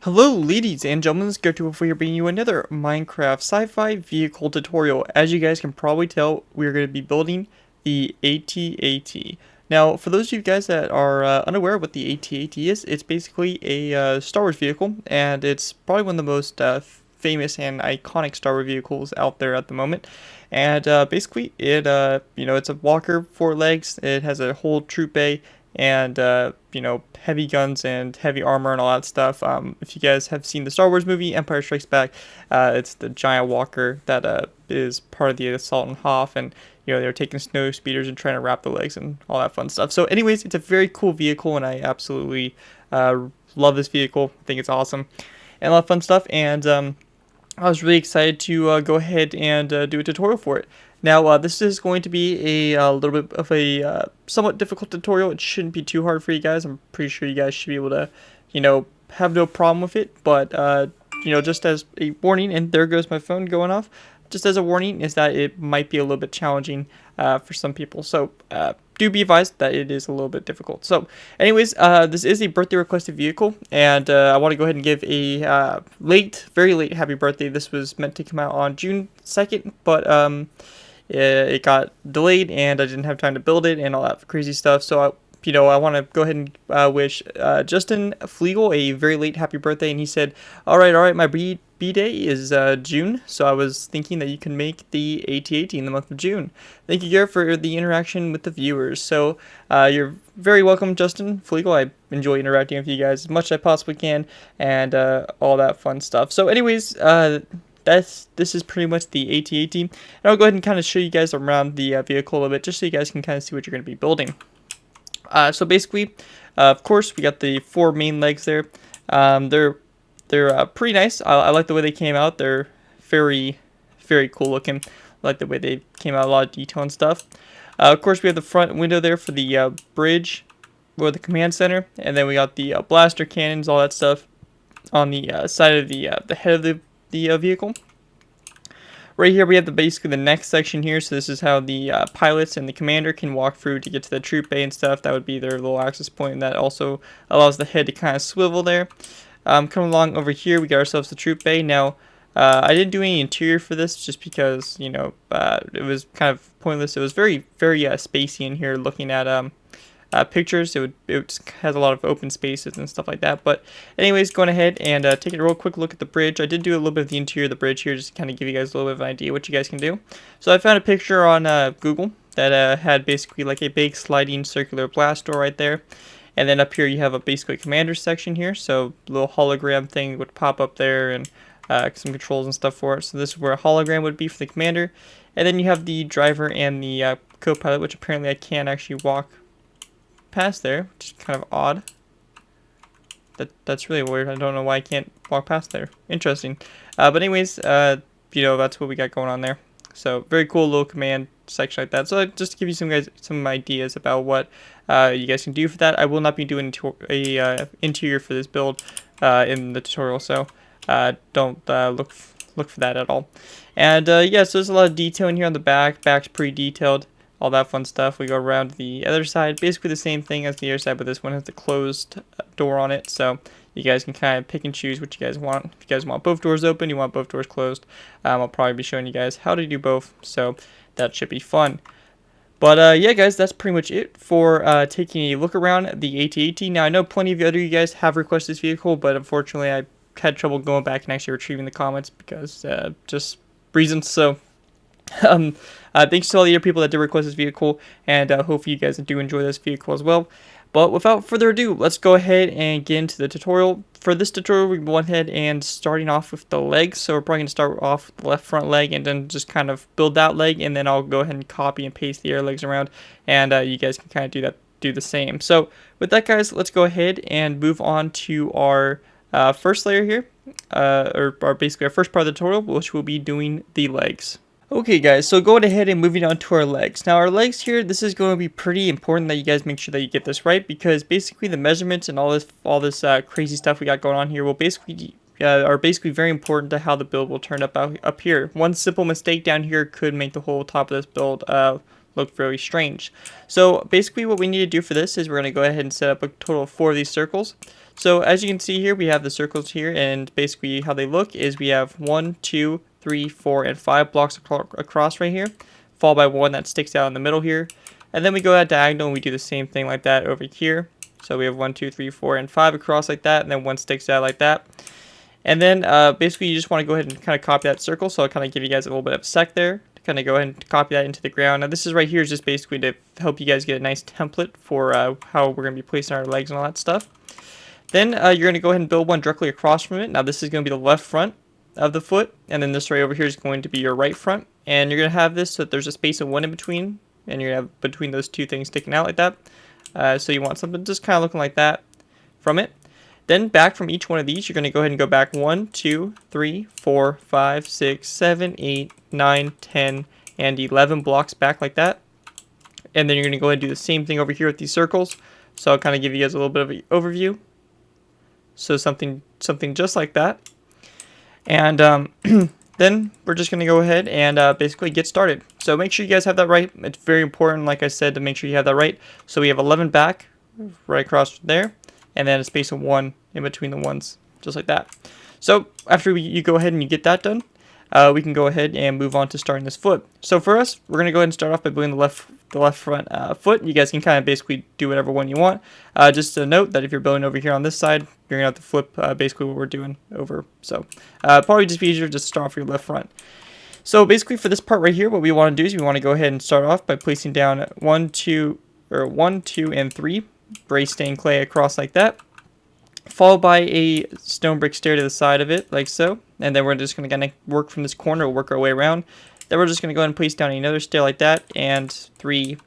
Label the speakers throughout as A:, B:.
A: Hello ladies and gentlemen, it's Go here bringing you another Minecraft sci-fi vehicle tutorial. As you guys can probably tell, we're going to be building the AT-AT. Now, for those of you guys that are unaware of what the AT-AT is, it's basically a Star Wars vehicle, and it's probably one of the most famous and iconic Star Wars vehicles out there at the moment. And basically, it's a walker, 4 legs. It has a whole troop bay and heavy guns and heavy armor and all that stuff. If you guys have seen the Star Wars movie Empire Strikes Back, it's the giant walker that is part of the assault on Hoth, and they're taking snow speeders and trying to wrap the legs and all that fun stuff. So anyways, it's a very cool vehicle, and I absolutely love this vehicle. I think it's awesome and a lot of fun stuff, and I was really excited to go ahead and do a tutorial for it. Now, this is going to be a little bit of a somewhat difficult tutorial. It shouldn't be too hard for you guys. I'm pretty sure you guys should be able to, have no problem with it. But, just as a warning, and there goes my phone going off, just as a warning is that it might be a little bit challenging for some people. So, do be advised that it is a little bit difficult. So, anyways, this is a birthday requested vehicle, and I want to go ahead and give a very late happy birthday. This was meant to come out on June 2nd, but it got delayed, and I didn't have time to build it and all that crazy stuff. So I want to go ahead and wish Justin Flegel a very late happy birthday. And he said, all right, my B-day is June, so I was thinking that you can make the AT-AT in the month of June. Thank you, Garrett, for the interaction with the viewers. So you're very welcome, Justin Flegel. I enjoy interacting with you guys as much as I possibly can, and all that fun stuff. So anyways, this is pretty much the AT-AT, and I'll go ahead and kind of show you guys around the vehicle a little bit, just so you guys can kind of see what you're going to be building. So basically, of course, we got the 4 main legs there. They're pretty nice. I like the way they came out. They're very, very cool looking. I like the way they came out, a lot of detail and stuff. Of course, we have the front window there for the bridge or the command center, and then we got the blaster cannons, all that stuff on the side of the head of the vehicle. Right here we have basically the next section here, so this is how the pilots and the commander can walk through to get to the troop bay and stuff. That would be their little access point, and that also allows the head to kind of swivel there. Coming along over here, we got ourselves the troop bay. Now, I didn't do any interior for this just because, it was kind of pointless. It was very, very spacey in here looking at pictures. It just has a lot of open spaces and stuff like that. But anyways, going ahead and taking a real quick look at the bridge. I did do a little bit of the interior of the bridge here just to kind of give you guys a little bit of an idea what you guys can do. So I found a picture on Google that had basically like a big sliding circular blast door right there. And then up here you have a basically commander section here. So a little hologram thing would pop up there, and some controls and stuff for it. So this is where a hologram would be for the commander. And then you have the driver and the co-pilot, which apparently I can't actually walk past there, which is kind of odd. That's really weird. I don't know why I can't walk past there. Interesting. But anyways, that's what we got going on there. So very cool little command section like that. So just to give you some ideas about what you guys can do for that. I will not be doing a interior for this build in the tutorial, so don't look for that at all. And yeah, so there's a lot of detail in here on the back. Back's pretty detailed. All that fun stuff. We go around the other side, basically the same thing as the other side, but this one has the closed door on it, so you guys can kind of pick and choose what you guys want. If you guys want both doors open, you want both doors closed, I'll probably be showing you guys how to do both, so that should be fun. But yeah, guys, that's pretty much it for taking a look around the AT-AT. Now, I know plenty of you guys have requested this vehicle, but unfortunately I had trouble going back and actually retrieving the comments because just reasons, so thanks to all the other people that did request this vehicle, and hopefully you guys do enjoy this vehicle as well. But without further ado, let's go ahead and get into the tutorial. For this tutorial, we went ahead and starting off with the legs. So we're probably going to start off with the left front leg and then just kind of build that leg, and then I'll go ahead and copy and paste the air legs around, and you guys can kind of do the same. So with that, guys, let's go ahead and move on to our first layer here, or basically our first part of the tutorial, which will be doing the legs. Okay, guys, so going ahead and moving on to our legs. Now, our legs here, this is going to be pretty important that you guys make sure that you get this right, because basically the measurements and all this crazy stuff we got going on here will basically are very important to how the build will turn up here. One simple mistake down here could make the whole top of this build look very strange. So basically what we need to do for this is we're going to go ahead and set up a total of 4 of these circles. So as you can see here, we have the circles here, and basically how they look is we have 1, 2, 3, 4, and 5 blocks across right here, followed by one that sticks out in the middle here. And then we go at diagonal and we do the same thing like that over here. So we have 1, 2, 3, 4, and 5 across like that, and then one sticks out like that. And then basically you just want to go ahead and kind of copy that circle. So I'll kind of give you guys a little bit of a sec there to kind of go ahead and copy that into the ground. Now this is right here is just basically to help you guys get a nice template for how we're going to be placing our legs and all that stuff. Then you're going to go ahead and build one directly across from it. Now this is going to be the left front of the foot, and then this right over here is going to be your right front. And you're going to have this so that there's a space of 1 in between, and you're going to have between those two things sticking out like that. So you want something just kind of looking like that from it. Then back from each one of these, you're going to go ahead and go back 1, 2, 3, 4, 5, 6, 7, 8, 9, 10, and 11 blocks back like that. And then you're going to go ahead and do the same thing over here with these circles. So I'll kind of give you guys a little bit of an overview. So something just like that. And then we're just going to go ahead and basically get started. So make sure you guys have that right. It's very important, like I said, to make sure you have that right. So we have 11 back right across there, and then a space of 1 in between the ones, just like that. So after you go ahead and you get that done, we can go ahead and move on to starting this foot. So for us, we're going to go ahead and start off by building the left front foot. You guys can kind of basically do whatever one you want. Just a note that if you're building over here on this side, you're going to have to flip basically what we're doing over. So probably just be easier to start off your left front. So basically for this part right here, what we want to do is we want to go ahead and start off by placing down 1, 2, and 3 gray stained clay across like that, followed by a stone brick stair to the side of it like so. And then we're just going to work from this corner, work our way around. Then we're just going to go ahead and place down another stair like that, and 3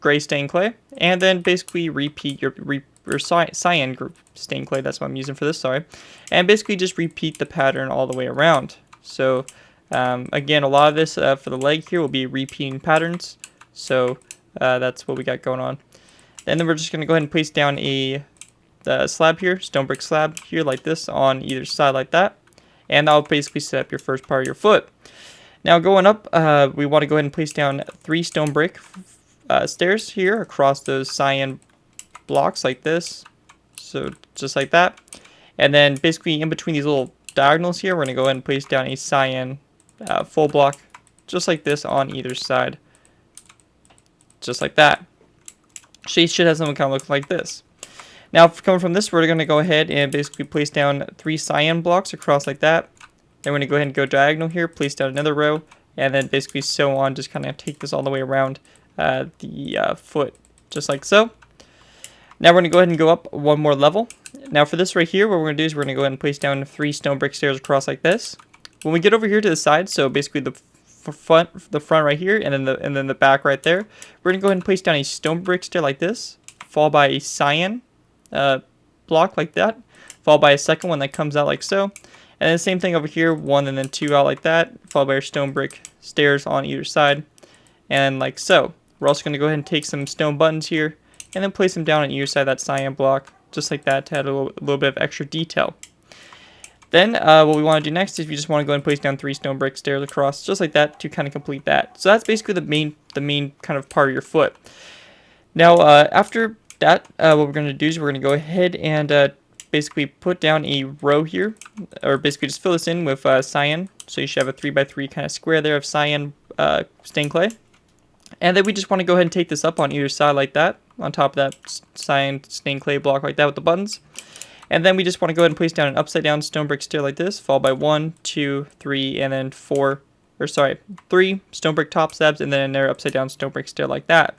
A: gray stained clay, and then basically repeat your cyan stained clay. That's what I'm using for this, sorry. And basically just repeat the pattern all the way around. So again, a lot of this for the leg here will be repeating patterns. So that's what we got going on. And then we're just going to go ahead and place down a slab here, stone brick slab here like this on either side like that. And that'll basically set up your first part of your foot. Now going up, we want to go ahead and place down 3 stone brick stairs here across those cyan blocks like this. So just like that. And then basically in between these little diagonals here, we're going to go ahead and place down a cyan full block just like this on either side. Just like that. So you should have something kind of look like this. Now coming from this, we're going to go ahead and basically place down 3 cyan blocks across like that. Then we're going to go ahead and go diagonal here, place down another row, and then basically so on, just kind of take this all the way around the foot, just like so. Now we're going to go ahead and go up one more level. Now for this right here, what we're going to do is we're going to go ahead and place down 3 stone brick stairs across like this. When we get over here to the side, so basically the front right here, and then the back right there, we're going to go ahead and place down a stone brick stair like this, followed by a cyan block like that, followed by a second one that comes out like so. And then the same thing over here, 1 and then 2 out like that, followed by our stone brick stairs on either side, and like so. We're also going to go ahead and take some stone buttons here, and then place them down on either side of that cyan block, just like that, to add a little bit of extra detail. Then what we want to do next is we just want to go ahead and place down 3 stone brick stairs across, just like that, to kind of complete that. So that's basically the main kind of part of your foot. Now after that, what we're going to do is we're going to go ahead and basically put down a row here, or basically just fill this in with cyan. So you should have a 3x3 kind of square there of cyan stained clay. And then we just want to go ahead and take this up on either side like that, on top of that cyan stained clay block like that with the buttons. And then we just want to go ahead and place down an upside down stone brick stair like this, followed by 1, 2, 3, and then 3 stone brick top slabs, and then another upside down stone brick stair like that.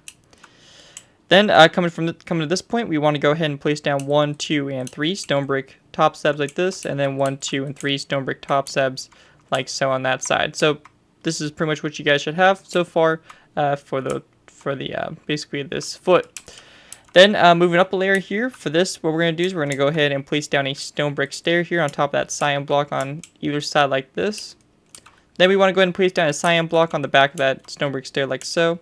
A: Then coming to this point, we want to go ahead and place down 1, 2, and 3 stone brick top slabs like this, and then 1, 2, and 3 stone brick top slabs like so on that side. So this is pretty much what you guys should have so far for the basically this foot. Then moving up a layer here, for this, what we're going to do is we're going to go ahead and place down a stone brick stair here on top of that cyan block on either side like this. Then we want to go ahead and place down a cyan block on the back of that stone brick stair like so.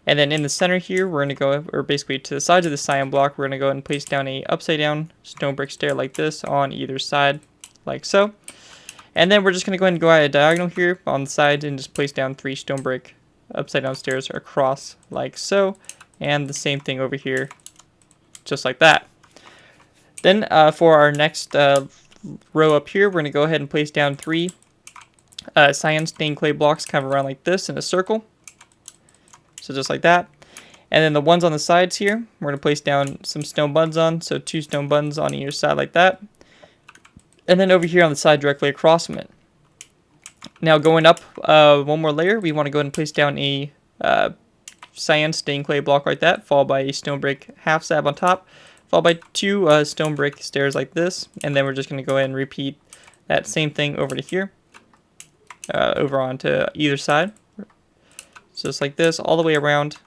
A: And then in the center here, we're going to go, or basically to the sides of the cyan block, we're going to go ahead and place down a upside down stone brick stair like this on either side, like so. And then we're just going to go ahead and go at a diagonal here on the side and just place down 3 stone brick upside down stairs across like so, and the same thing over here, just like that. Then for our next row up here, we're going to go ahead and place down 3 cyan stained clay blocks kind of around like this in a circle. So just like that. And then the ones on the sides here, we're going to place down some stone buttons on. So 2 stone buttons on either side like that. And then over here on the side directly across from it. Now going up one more layer, we want to go ahead and place down a cyan stained clay block like that, followed by a stone brick half slab on top, followed by 2 stone brick stairs like this. And then we're just going to go ahead and repeat that same thing over to here, over onto either side. Just like this, all the way around.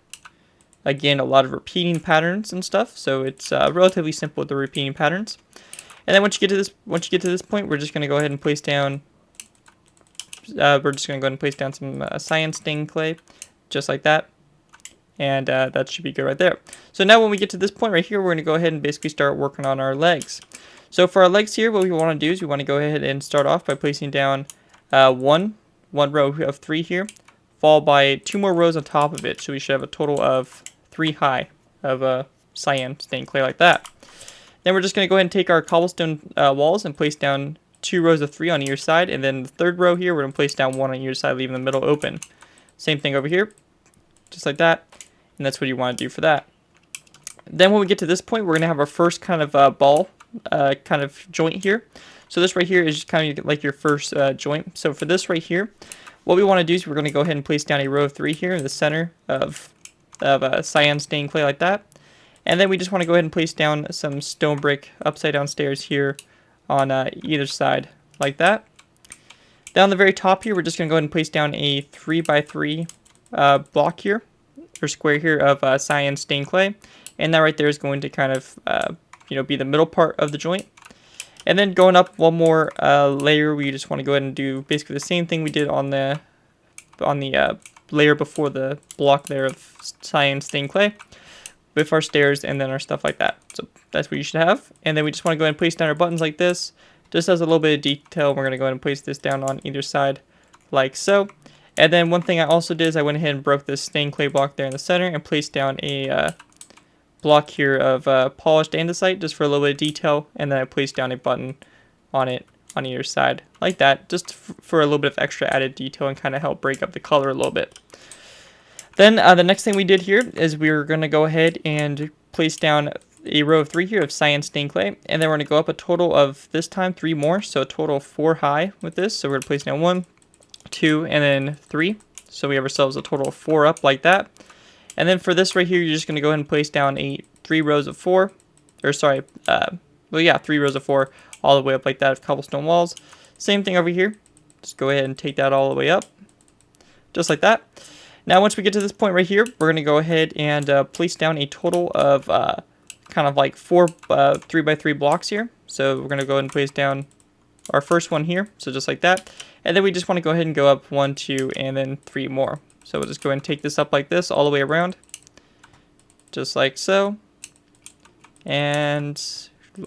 A: Again, a lot of repeating patterns and stuff, so it's relatively simple with the repeating patterns. And then once you get to this point, we're just going to go ahead and place down. Some cyan stained clay, just like that, and that should be good right there. So now when we get to this point right here, we're going to go ahead and basically start working on our legs. So for our legs here, what we want to do is we want to go ahead and start off by placing down one row of 3 here, followed by 2 more rows on top of it. So we should have a total of 3 high of cyan stained clay like that. Then we're just going to go ahead and take our cobblestone walls and place down 2 rows of 3 on either side. And then the third row here, we're going to place down 1 on either side, leaving the middle open. Same thing over here, just like that. And that's what you want to do for that. Then when we get to this point, we're going to have our first kind of ball kind of joint here. So this right here is just kind of like your first joint. So for this right here, what we want to do is we're going to go ahead and place down a row of 3 here in the center of cyan stained clay like that. And then we just want to go ahead and place down some stone brick upside down stairs here on either side like that. Down the very top here, we're just going to go ahead and place down a 3x3 block here, or square here of cyan stained clay. And that right there is going to kind of be the middle part of the joint. And then going up one more layer, we just want to go ahead and do basically the same thing we did on the layer before the block there of cyan stained clay, with our stairs and then our stuff like that. So that's what you should have. And then we just want to go ahead and place down our buttons like this, just as a little bit of detail. We're going to go ahead and place this down on either side like so. And then one thing I also did is I went ahead and broke this stained clay block there in the center and placed down a block here of polished andesite just for a little bit of detail, and then I placed down a button on it on either side like that, just for a little bit of extra added detail and kind of help break up the color a little bit. Then the next thing we did here is we were going to go ahead and place down a row of 3 here of cyan stained clay, and then we're going to go up a total of, this time, 3 more, so a total of 4 high with this. So we're going to place down 1, 2, and then 3. So we have ourselves a total of 4 up like that. And then for this right here, you're just going to go ahead and place down 3 rows of 4, or sorry, 3 rows of 4 all the way up like that of cobblestone walls. Same thing over here. Just go ahead and take that all the way up, just like that. Now once we get to this point right here, we're going to go ahead and place down a total of kind of like 4 3x3 blocks here. So we're going to go ahead and place down our first one here, so just like that. And then we just want to go ahead and go up 1, 2, and then 3 more. So we'll just go ahead and take this up like this all the way around, just like so. And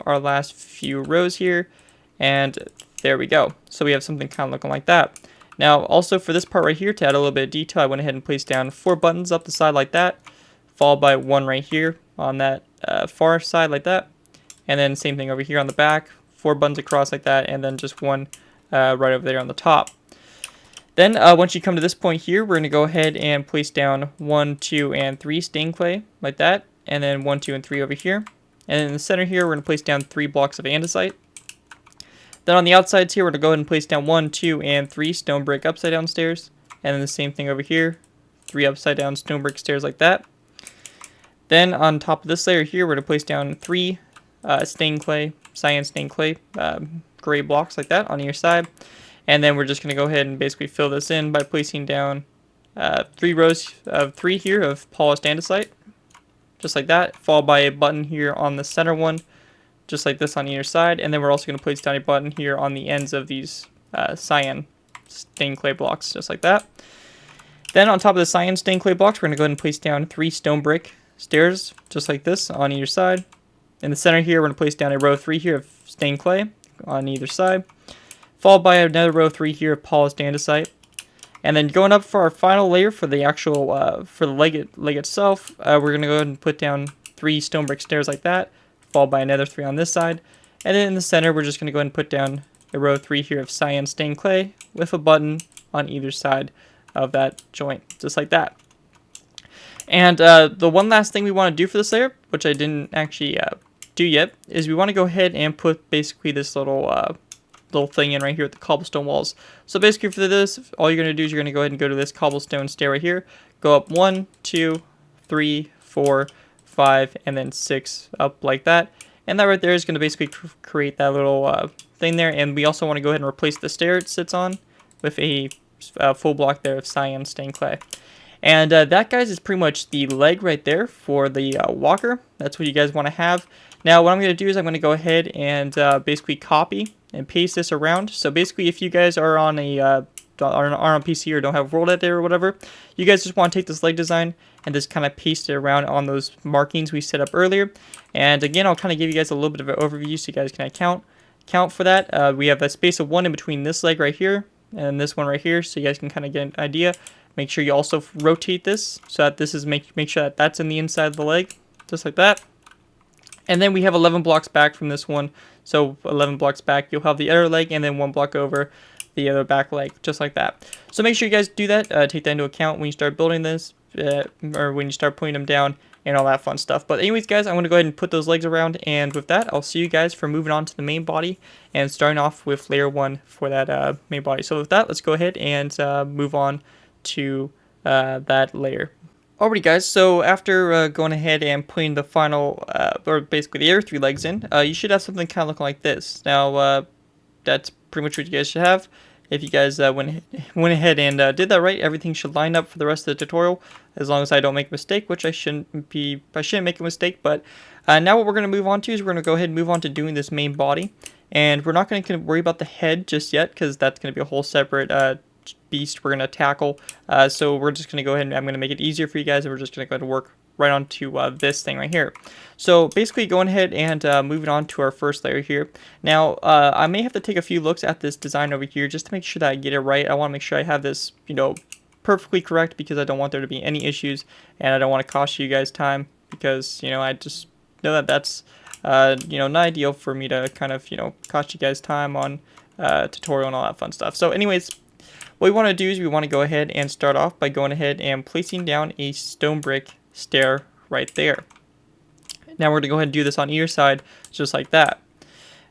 A: our last few rows here, and there we go. So we have something kind of looking like that. Now also for this part right here, to add a little bit of detail, I went ahead and placed down 4 buttons up the side like that, followed by 1 right here on that far side like that. And then same thing over here on the back, 4 buttons across like that, and then just 1 right over there on the top. Then once you come to this point here, we're going to go ahead and place down 1, 2, and 3 stained clay like that, and then 1, 2, and 3 over here. And in the center here, we're going to place down 3 blocks of andesite. Then on the outsides here, we're going to go ahead and place down 1, 2, and 3 stone brick upside down stairs. And then the same thing over here, 3 upside down stone brick stairs like that. Then on top of this layer here, we're going to place down 3 stained clay, cyan stained clay, gray blocks like that on either side. And then we're just going to go ahead and basically fill this in by placing down 3 rows of 3 here of polished andesite, just like that, followed by a button here on the center one, just like this on either side. And then we're also going to place down a button here on the ends of these cyan stained clay blocks, just like that. Then on top of the cyan stained clay blocks, we're going to go ahead and place down 3 stone brick stairs, just like this on either side. In the center here, we're going to place down a row of 3 here of stained clay on either side, followed by another row of 3 here of polished andesite. And then going up for our final layer for the actual for the leg itself, we're gonna go ahead and put down 3 stone brick stairs like that, followed by another 3 on this side. And then in the center, we're just gonna go ahead and put down a row 3 here of cyan stained clay with a button on either side of that joint, just like that. And the one last thing we want to do for this layer, which I didn't actually do yet, is we want to go ahead and put basically this little thing in right here with the cobblestone walls. So basically for this, all you're going to do is you're going to go ahead and go to this cobblestone stair right here, go up 1, 2, 3, 4, 5, and then 6 up like that. And that right there is going to basically create that little thing there. And we also want to go ahead and replace the stair it sits on with a full block there of cyan stained clay. And that, guys, is pretty much the leg right there for the walker. That's what you guys want to have. Now, what I'm going to do is I'm going to go ahead and basically copy and paste this around. So basically, if you guys are on on PC or don't have World Editor or whatever, you guys just want to take this leg design and just kind of paste it around on those markings we set up earlier. And again, I'll kind of give you guys a little bit of an overview so you guys can count for that. We have a space of 1 in between this leg right here and this one right here, so you guys can kind of get an idea. Make sure you also rotate this so that this is make sure that that's in the inside of the leg, just like that. And then we have 11 blocks back from this one, so 11 blocks back you'll have the other leg, and then 1 block over the other back leg, just like that. So make sure you guys do that, take that into account when you start building this, or when you start putting them down and all that fun stuff. But anyways, guys, I'm going to go ahead and put those legs around, and with that, I'll see you guys for moving on to the main body and starting off with layer 1 for that main body. So with that, let's go ahead and move on to that layer. Alrighty, guys, so after going ahead and putting the final, or basically the other 3 legs in, you should have something kind of looking like this. Now, that's pretty much what you guys should have. If you guys went ahead and did that right, everything should line up for the rest of the tutorial, as long as I don't make a mistake, which I shouldn't make a mistake. But now what we're going to move on to is we're going to go ahead and move on to doing this main body. And we're not going to worry about the head just yet, because that's going to be a whole separate beast we're going to tackle. So we're just going to go ahead and I'm going to make it easier for you guys, and we're just going to go ahead and work right onto this thing right here. So basically going ahead and moving on to our first layer here. Now I may have to take a few looks at this design over here just to make sure that I get it right. I want to make sure I have this, perfectly correct, because I don't want there to be any issues, and I don't want to cost you guys time, because I just know that that's not ideal for me to kind of cost you guys time on tutorial and all that fun stuff. So anyways, what we want to do is we want to go ahead and start off by going ahead and placing down a stone brick stair right there. Now we're going to go ahead and do this on either side, just like that.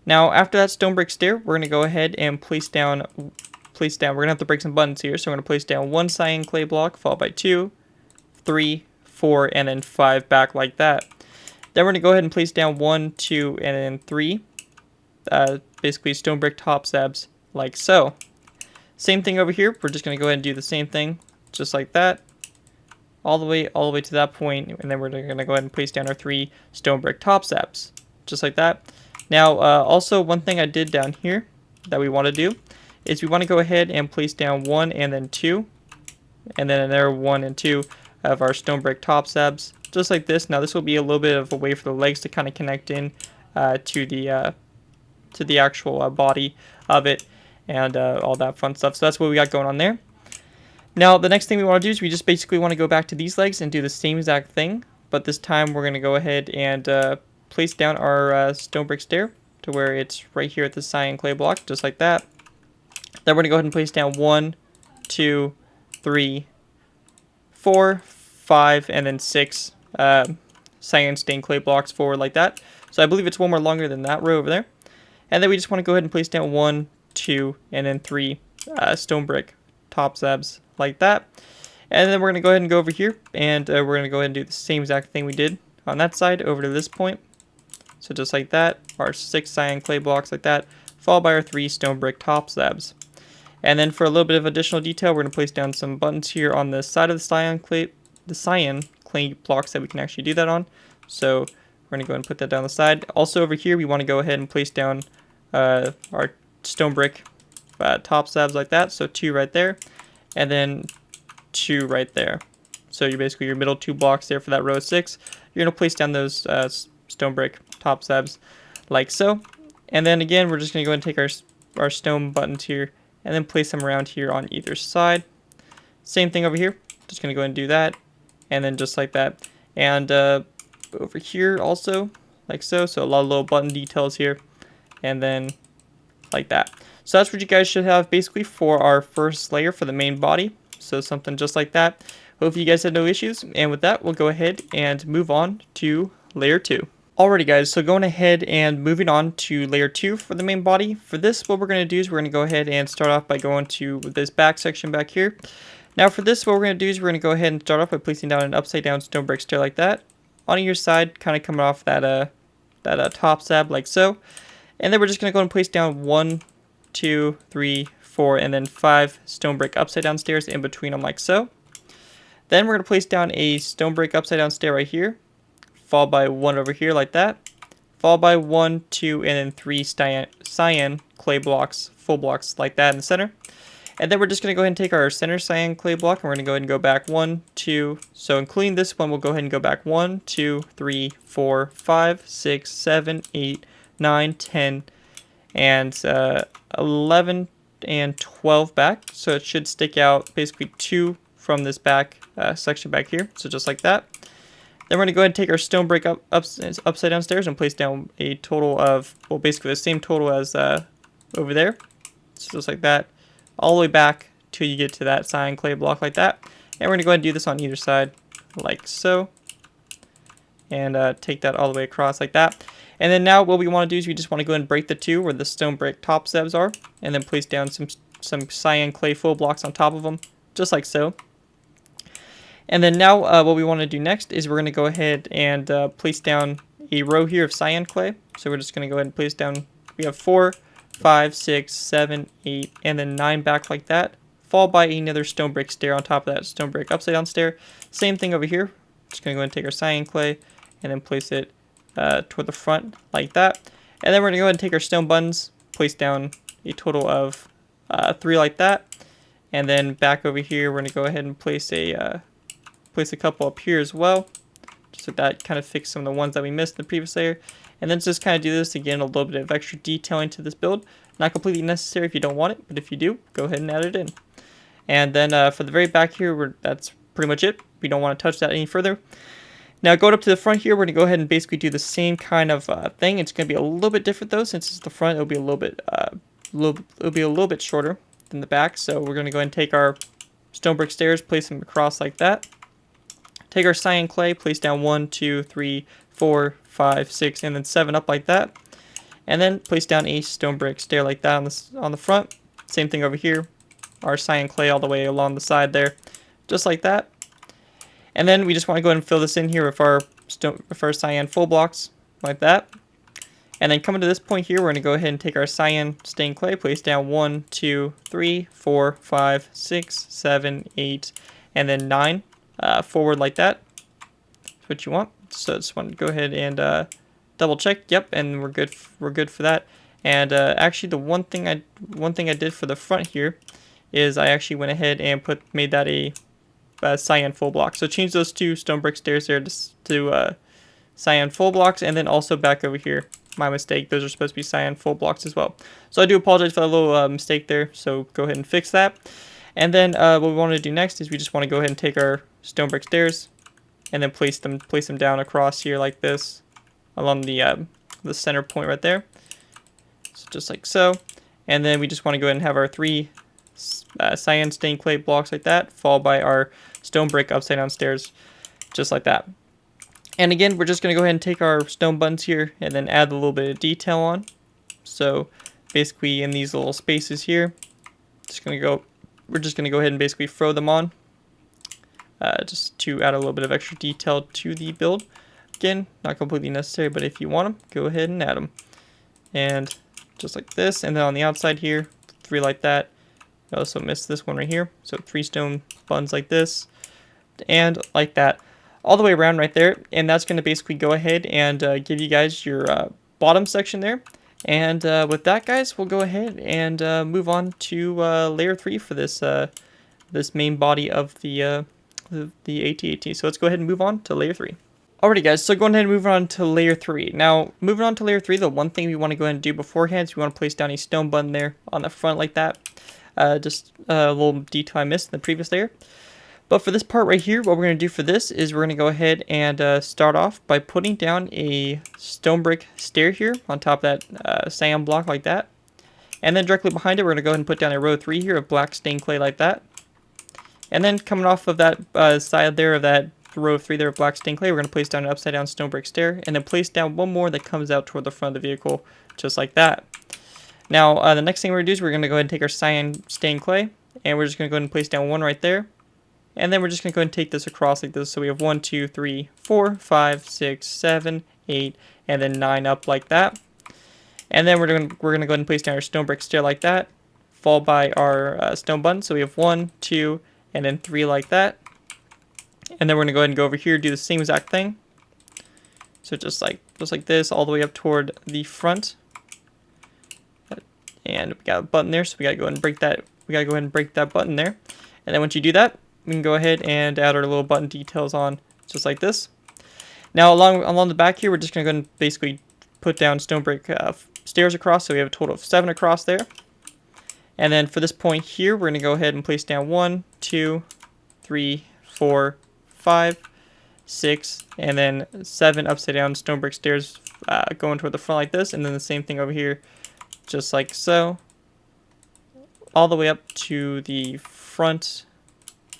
A: Now after that stone brick stair, we're going to go ahead and place down, we're going to have to break some buttons here, so we're going to place down 1 cyan clay block, followed by 2, 3, 4, and then 5 back like that. Then we're going to go ahead and place down 1, 2, and then 3, basically stone brick top slabs, like so. Same thing over here, we're just going to go ahead and do the same thing, just like that, all the way to that point, and then we're going to go ahead and place down our 3 stone brick top slabs, just like that. Now, also one thing I did down here that we want to do is we want to go ahead and place down 1 and then 2, and then another 1 and 2 of our stone brick top slabs, just like this. Now this will be a little bit of a way for the legs to kind of connect in to the actual body of it, and all that fun stuff. So that's what we got going on there. Now the next thing we want to do is we just basically want to go back to these legs and do the same exact thing, but this time we're going to go ahead and place down our stone brick stair to where it's right here at the cyan clay block, just like that. Then we're going to go ahead and place down 1, 2, 3, 4, 5, and then 6 cyan stained clay blocks forward like that. So I believe it's 1 more longer than that row over there. And then we just want to go ahead and place down 1, 2, and then 3 stone brick top slabs like that. And then we're going to go ahead and go over here, and we're going to go ahead and do the same exact thing we did on that side over to this point. So just like that, our 6 cyan clay blocks like that, followed by our 3 stone brick top slabs. And then for a little bit of additional detail, we're going to place down some buttons here on the side of the cyan clay blocks that we can actually do that on. So we're going to go ahead and put that down the side. Also over here, we want to go ahead and place down our stone brick top slabs like that. So 2 right there, and then 2 right there. So you're basically your middle 2 blocks there for that row of 6. You're going to place down those stone brick top slabs like so. And then again, we're just going to go ahead and take our stone buttons here and then place them around here on either side. Same thing over here. Just going to go ahead and do that. And then just like that. And over here also, like so. So a lot of little button details here. And then like that. So that's what you guys should have basically for our first layer for the main body. So something just like that. Hope you guys had no issues. And with that, we'll go ahead and move on to layer 2. Alrighty guys, so going ahead and moving on to layer 2 for the main body. For this, what we're going to do is we're going to go ahead and start off by going to this back section back here. Now for this, what we're going to do is we're going to go ahead and start off by placing down an upside down stone brick stair like that. On either side, kind of coming off that top slab like so. And then we're just going to go and place down 1, 2, 3, 4, and then 5 stone brick upside down stairs in between them like so. Then we're going to place down a stone brick upside down stair right here, followed by 1 over here like that, followed by 1, 2, and then 3 cyan clay blocks, full blocks like that in the center. And then we're just going to go ahead and take our center cyan clay block and we're going to go ahead and go back 1, 2, so including this one, we'll go ahead and go back 1, 2, 3, 4, 5, 6, 7, 8, 9, 10, and 11 and 12 back. So it should stick out basically 2 from this back section back here. So just like that. Then we're going to go ahead and take our stone brick upside down stairs and place down a total of, well, basically the same total as over there. So just like that. All the way back till you get to that cyan clay block like that. And we're going to go ahead and do this on either side like so. And take that all the way across like that. And then now what we want to do is we just want to go ahead and break the 2 where the stone brick top slabs are. And then place down some cyan clay full blocks on top of them. Just like so. And then now what we want to do next is we're going to go ahead and place down a row here of cyan clay. So we're just going to go ahead and place down, we have 4, 5, 6, 7, 8, and then 9 back like that. Followed by another stone brick stair on top of that stone brick upside down stair. Same thing over here. Just going to go ahead and take our cyan clay and then place it toward the front like that. And then we're going to go ahead and take our stone buttons, place down a total of 3 like that. And then back over here, we're going to go ahead and place a couple up here as well. Just so that kind of fix some of the ones that we missed in the previous layer. And then just kind of do this again, a little bit of extra detailing to this build. Not completely necessary if you don't want it, but if you do, go ahead and add it in. And then for the very back here, that's pretty much it. We don't want to touch that any further. Now going up to the front here, we're going to go ahead and basically do the same kind of thing. It's going to be a little bit different though, since it's the front. It'll be a little bit shorter than the back. So we're going to go ahead and take our stone brick stairs, place them across like that. Take our cyan clay, place down 1, 2, 3, 4, 5, 6, and then 7 up like that. And then place down a stone brick stair like that on the front. Same thing over here. Our cyan clay all the way along the side there, just like that. And then we just want to go ahead and fill this in here with our cyan full blocks, like that. And then coming to this point here, we're going to go ahead and take our cyan stained clay, place down 1, 2, 3, 4, 5, 6, 7, 8, and then 9 forward like that. That's what you want. So just want to go ahead and double check. Yep, and we're good. We're good for that. And actually, the one thing I did for the front here is I actually went ahead and made that a cyan full block. So change those 2 stone brick stairs there to cyan full blocks, and then also back over here. My mistake. Those are supposed to be cyan full blocks as well. So I do apologize for that little mistake there. So go ahead and fix that. And then what we want to do next is we just want to go ahead and take our stone brick stairs and then place them down across here like this along the center point right there. So just like so. And then we just want to go ahead and have our 3 cyan stained clay blocks like that, followed by our stone brick upside down stairs, just like that. And again, we're just going to go ahead and take our stone buttons here and then add a little bit of detail on. So basically in these little spaces here, we're just going to go ahead and basically throw them on, just to add a little bit of extra detail to the build. Again, not completely necessary, but if you want them, go ahead and add them. And just like this, and then on the outside here, 3 like that. I also missed this one right here, so 3 stone buttons like this, and like that, all the way around right there. And that's going to basically go ahead and give you guys your bottom section there. And with that, guys, we'll go ahead and move on to layer 3 for this this main body of the AT-AT. So let's go ahead and move on to layer 3. Alrighty guys, so going ahead and move on to layer 3. Now, moving on to layer 3, the one thing we want to go ahead and do beforehand is we want to place down a stone button there on the front like that. just a little detail I missed in the previous layer. But for this part right here, what we're going to do for this is we're going to go ahead and start off by putting down a stone brick stair here on top of that sand block like that. And then directly behind it, we're going to go ahead and put down a row 3 here of black stained clay like that. And then coming off of that side there of that row 3 there of black stained clay, we're going to place down an upside down stone brick stair. And then place down one more that comes out toward the front of the vehicle, just like that. Now, the next thing we're going to do is we're going to go ahead and take our cyan stained clay. And we're just going to go ahead and place down one right there. And then we're just going to go ahead and take this across like this. So we have 1, 2, 3, 4, 5, 6, 7, 8, and then 9 up like that. And then we're going to go ahead and place down our stone brick stair like that, followed by our stone button. So we have 1, 2, and then 3 like that. And then we're going to go ahead and go over here, do the same exact thing. So just like this, all the way up toward the front. And we got a button there, so we got to go ahead and break that. We got to go ahead and break that button there. And then once you do that, we can go ahead and add our little button details on, just like this. Now along the back here, we're just going to go ahead and basically put down stone brick stairs across, so we have a total of 7 across there. And then for this point here, we're going to go ahead and place down 1, 2, 3, 4, 5, 6, and then 7 upside down stone brick stairs going toward the front like this, and then the same thing over here, just like so, all the way up to the front,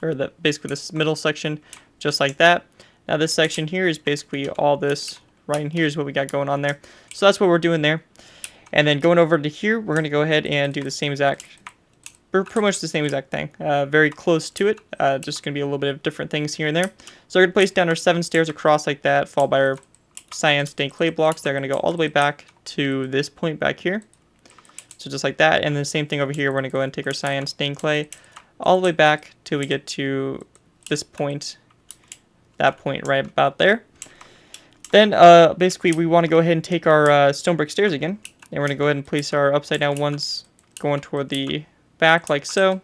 A: or basically this middle section, just like that. Now this section here is basically all this right in here is what we got going on there. So that's what we're doing there. And then going over to here, we're going to go ahead and do the same exact, pretty much the same exact thing. Very close to it. Just going to be a little bit of different things here and there. So we're going to place down our 7 stairs across like that, followed by our cyan stained clay blocks. They're going to go all the way back to this point back here. So just like that. And then the same thing over here, we're going to go ahead and take our cyan stained clay all the way back till we get to this point, that point right about there. Then basically we want to go ahead and take our stone brick stairs again, and we're going to go ahead and place our upside down ones going toward the back like so.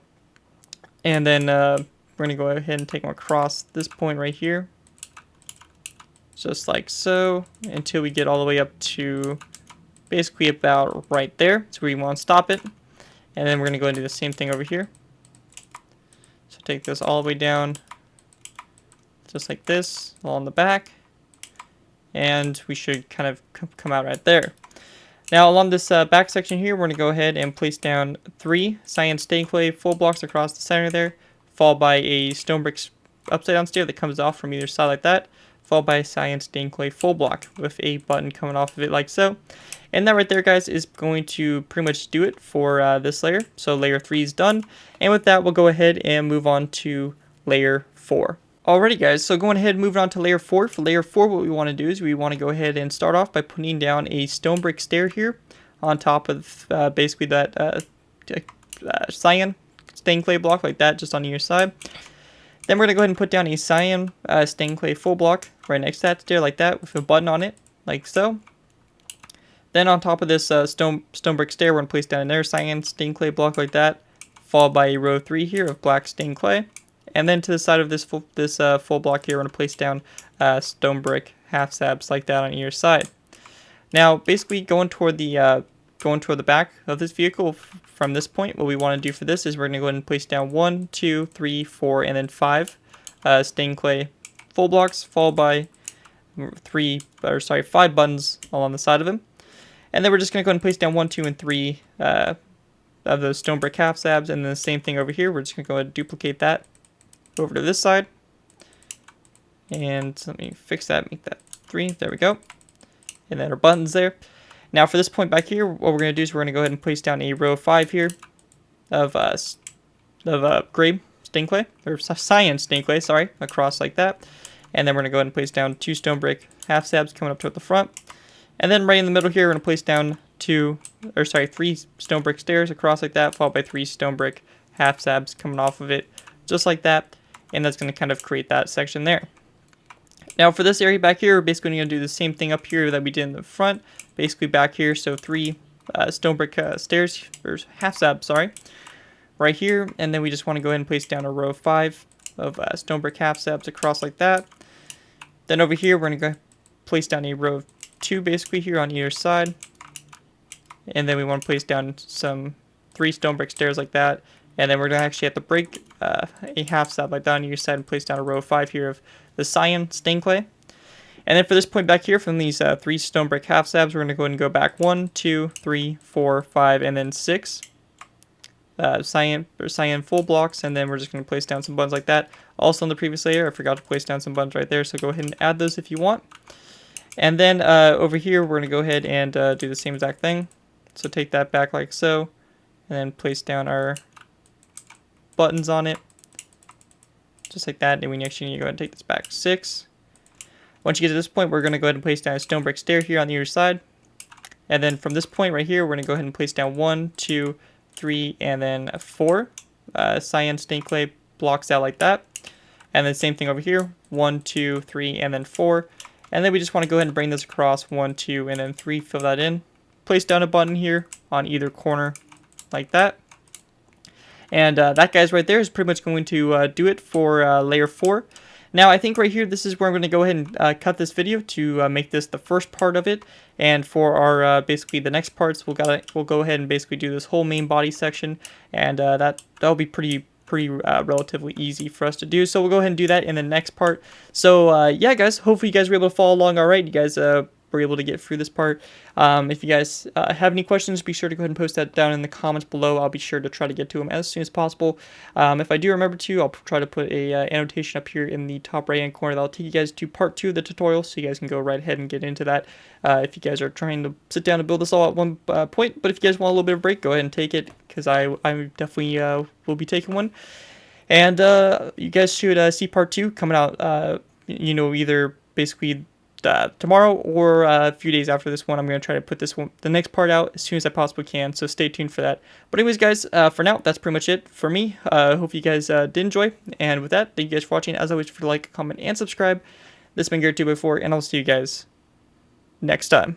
A: And then we're going to go ahead and take them across this point right here, just like so, until we get all the way up to basically about right there. That's where you want to stop it. And then we're going to go and do the same thing over here. So take this all the way down, just like this, along the back. And we should kind of come out right there. Now along this back section here, we're going to go ahead and place down 3 cyan stained clay full blocks across the center there, followed by a stone brick upside down stair that comes off from either side like that, followed by a cyan stained clay full block with a button coming off of it like so. And that right there, guys, is going to pretty much do it for this layer. So layer 3 is done. And with that, we'll go ahead and move on to layer 4. Alrighty, guys, so going ahead and moving on to layer 4. For layer 4, what we want to do is we want to go ahead and start off by putting down a stone brick stair here on top of basically that cyan stained clay block like that, just on either side. Then we're going to go ahead and put down a cyan stained clay full block right next to that stair like that with a button on it, like so. Then on top of this stone brick stair, we're going to place down another cyan stained clay block like that, followed by a row 3 here of black stained clay. And then to the side of this full block here, we're going to place down stone brick half slabs like that on either side. Now, basically going toward the back of this vehicle from this point, what we want to do for this is we're going to go ahead and place down 1, 2, 3, 4, and then 5 stained clay full blocks, followed by 5 buttons along the side of them. And then we're just going to go ahead and place down 1, 2, and 3 of those stone brick half slabs, and then the same thing over here. We're just going to go ahead and duplicate that over to this side. And let me fix that, make that 3. There we go. And then our buttons there. Now for this point back here, what we're going to do is we're going to go ahead and place down a row 5 here of gray stained clay, or cyan stained clay, sorry, across like that. And then we're going to go ahead and place down 2 stone brick half slabs coming up toward the front. And then right in the middle here, we're going to place down 3 stone brick stairs across like that, followed by 3 stone brick half slabs coming off of it, just like that. And that's going to kind of create that section there. Now for this area back here, we're basically going to do the same thing up here that we did in the front, basically back here. So 3 stone brick stairs, or half slabs, sorry, right here. And then we just want to go ahead and place down a row 5 of stone brick half slabs across like that. Then over here, we're going to go place down a row of 2 basically here on either side. And then we want to place down some 3 stone brick stairs like that. And then we're going to actually have to break a half slab like that on each side and place down a row of 5 here of the cyan stained clay. And then for this point back here, from these 3 stone brick half slabs, we're going to go ahead and go back 1, 2, 3, 4, 5, and then 6 cyan full blocks. And then we're just going to place down some buttons like that. Also on the previous layer, I forgot to place down some buttons right there, so go ahead and add those if you want. And then over here, we're going to go ahead and do the same exact thing. So take that back like so, and then place down our buttons on it, just like that. And we actually need to go ahead and take this back 6. Once you get to this point, we're going to go ahead and place down a stone brick stair here on the other side. And then from this point right here, we're going to go ahead and place down 1, 2, 3, and then 4 cyan stained clay blocks out like that. And then same thing over here, 1, 2, 3, and then 4. And then we just want to go ahead and bring this across 1, 2, and then 3, fill that in. Place down a button here on either corner like that. And that guys right there is pretty much going to do it for layer 4. Now I think right here, this is where I'm going to go ahead and cut this video to make this the first part of it. And for our basically the next parts, we'll go ahead and basically do this whole main body section, and that'll be pretty relatively easy for us to do. So we'll go ahead and do that in the next part. So yeah, guys, hopefully you guys were able to follow along all right. You guys were able to get through this part. If you guys have any questions, be sure to go ahead and post that down in the comments below. I'll be sure to try to get to them as soon as possible. If I do remember to, I'll try to put a annotation up here in the top right hand corner that'll take you guys to part 2 of the tutorial, so you guys can go right ahead and get into that if you guys are trying to sit down and build this all at one point. But if you guys want a little bit of a break, go ahead and take it, because I definitely will be taking one. And you guys should see part 2 coming out, you know, either basically tomorrow or a few days after this one. I'm going to try to put the next part out as soon as I possibly can, so stay tuned for that. But anyways, guys, for now, that's pretty much it for me. Hope you guys did enjoy, and with that, thank you guys for watching. As always, for like, comment, and subscribe. This has been Garrett 2x4, and I'll see you guys next time.